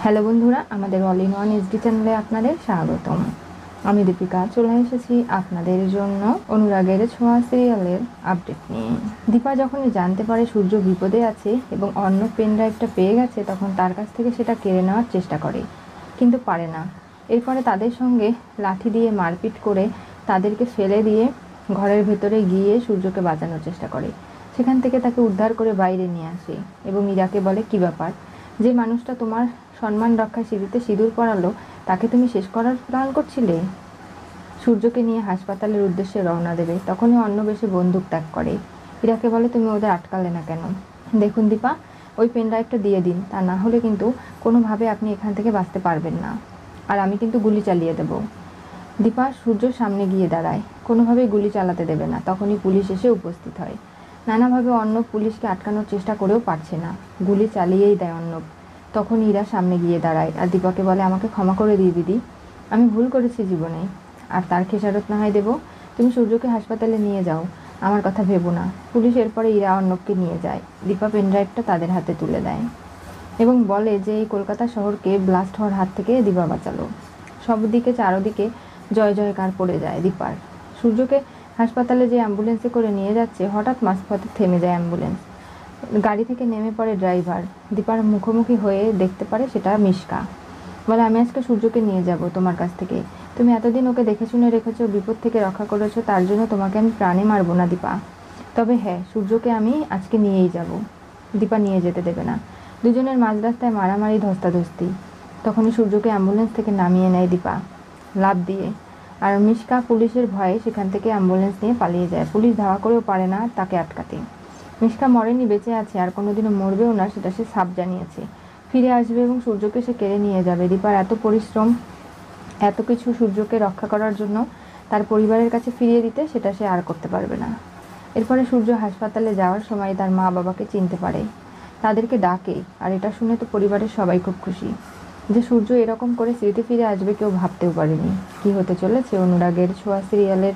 Hello বন্ধুরা, আমাদের all in one SD চ্যানেলে আপনাদের স্বাগতম। আমি দীপিকা চলে এসেছি আপনাদের জন্য অনুরাগের ছোঁয়া সিরিয়ালের আপডেট নিয়ে। দীপা যখনই জানতে পারে সূর্য বিপদে আছে এবং অন্য পেন ড্রাইভটা পেয়ে গেছে, তখন তার কাছ থেকে সেটা কেড়ে নেওয়ার চেষ্টা করে, কিন্তু পারে না। এরপরে তাদের সঙ্গে লাঠি দিয়ে মারপিট করে তাদেরকে ফেলে দিয়ে ঘরের ভেতরে গিয়ে সূর্যকে বাঁচানোর চেষ্টা করে। সেখান থেকে তাকে উদ্ধার করে বাইরে নিয়ে আসে এবং ইরাকে বলে, কী ব্যাপার, যে মানুষটা তোমার সম্মান রক্ষায় সিঁড়িতে সিঁদুর পরালো, তাকে তুমি শেষ করার প্ল্যান করছিলে। সূর্যকে নিয়ে হাসপাতালের উদ্দেশ্যে রওনা দেবে, তখনই অন্য বেশে বন্দুক ত্যাগ করে। ইরাকে বলে, তুমি ওদের আটকালে না কেন? দেখুন দীপা, ওই পেন ড্রাইভটা দিয়ে দিন, তা না হলে কিন্তু কোনোভাবে আপনি এখান থেকে বাঁচতে পারবেন না, আর আমি কিন্তু গুলি চালিয়ে দেব। দীপা সূর্যর সামনে গিয়ে দাঁড়ায়, কোনোভাবেই গুলি চালাতে দেবে না। তখনই পুলিশ এসে উপস্থিত হয়। নানাভাবে অর্ণব পুলিশকে আটকানোর চেষ্টা করেও পারছে না, গুলি চালিয়েই দেয় অর্ণব। তখন ইরা সামনে গিয়ে দাঁড়ায় আর দীপাকে বলে, আমাকে ক্ষমা করে দিই দিদি, আমি ভুল করেছি জীবনে, আর তার খেসারত না হয় দেবো। তুমি সূর্যকে হাসপাতালে নিয়ে যাও, আমার কথা ভেবো না। পুলিশ এরপরে ইরা অর্ণবকে নিয়ে যায়। দীপা পেনড্রাইভটা তাদের হাতে তুলে দেয় এবং বলে যে এই কলকাতা শহরকে ব্লাস্ট হওয়ার হাত থেকে দীপা বাঁচালো। সব দিকে চারদিকে জয় জয়কার পড়ে যায় দীপার। সূর্যকে হাসপাতালে যে অ্যাম্বুলেন্সে করে নিয়ে যাচ্ছে, হঠাৎ মাঝপথে থেমে যায় অ্যাম্বুলেন্স। গাড়ি থেকে নেমে পড়ে ড্রাইভার। দীপার মুখোমুখি হয়ে দেখতে পারে সেটা মিশকা। বলে, আমি আজকে সূর্যকে নিয়ে যাব তোমার কাছ থেকে। তুমি এতদিন ওকে দেখে শুনে রেখেছো, বিপদ থেকে রক্ষা করেছো, তার জন্য তোমাকে আমি প্রাণে মারবো না দীপা। তবে হ্যাঁ, সূর্যকে আমি আজকে নিয়েই যাব। দীপা নিয়ে যেতে দেবে না। দুজনের মাঝ রাস্তায় মারামারি, ধস্তাধস্তি। তখনই সূর্যকে অ্যাম্বুলেন্স থেকে নামিয়ে নেয় দীপা লাফ দিয়ে, আর মিশকা পুলিশের ভয়ে সেখান থেকে অ্যাম্বুলেন্স নিয়ে পালিয়ে যায়। পুলিশ ধাওয়া করেও পারে না তাকে আটকাতে। মিশকা মরেনি, বেঁচে আছে, আর কোনোদিনও মরবেও না, সেটা সে সাফ জানিয়েছে। ফিরে আসবে এবং সূর্যকে সে কেড়ে নিয়ে যাবে। দীপার এত পরিশ্রম, এত কিছু সূর্যকে রক্ষা করার জন্য, তার পরিবারের কাছে ফিরিয়ে দিতে, সেটা সে আর করতে পারবে না। এরপরে সূর্য হাসপাতালে যাওয়ার সময় তার মা বাবাকে চিনতে পারে, তাদেরকে ডাকে। আর এটা শুনে তো পরিবারের সবাই খুব খুশি যে সূর্য এরকম করে স্মৃতি ফিরে আসবে, কেউ ভাবতেও পারেনি। কি হতে চলেছে অনুরাগের ছোঁয়া সিরিয়ালের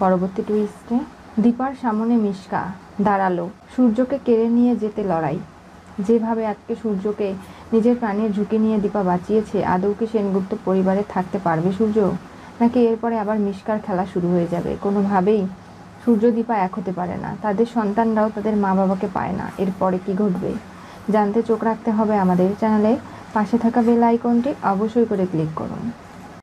পরবর্তী টুইস্টে? দীপার সামনে মিশকা দাঁড়ালো, সূর্যকে কেড়ে নিয়ে যেতে লড়াই। যেভাবে আজকে সূর্যকে নিজের প্রাণের ঝুঁকি নিয়ে দীপা বাঁচিয়েছে, আদৌ কি সেনগুপ্ত পরিবারে থাকতে পারবে সূর্য, নাকি এরপরে আবার মিশকার খেলা শুরু হয়ে যাবে? কোনোভাবেই সূর্য দীপা এক হতে পারে না, তাদের সন্তানরাও তাদের মা বাবাকে পায় না। এরপরে কি ঘটবে জানতে চোখ রাখতে হবে আমাদের চ্যানেলে। পাশে থাকা বেল আইকনটি অবশ্যই করে ক্লিক করুন।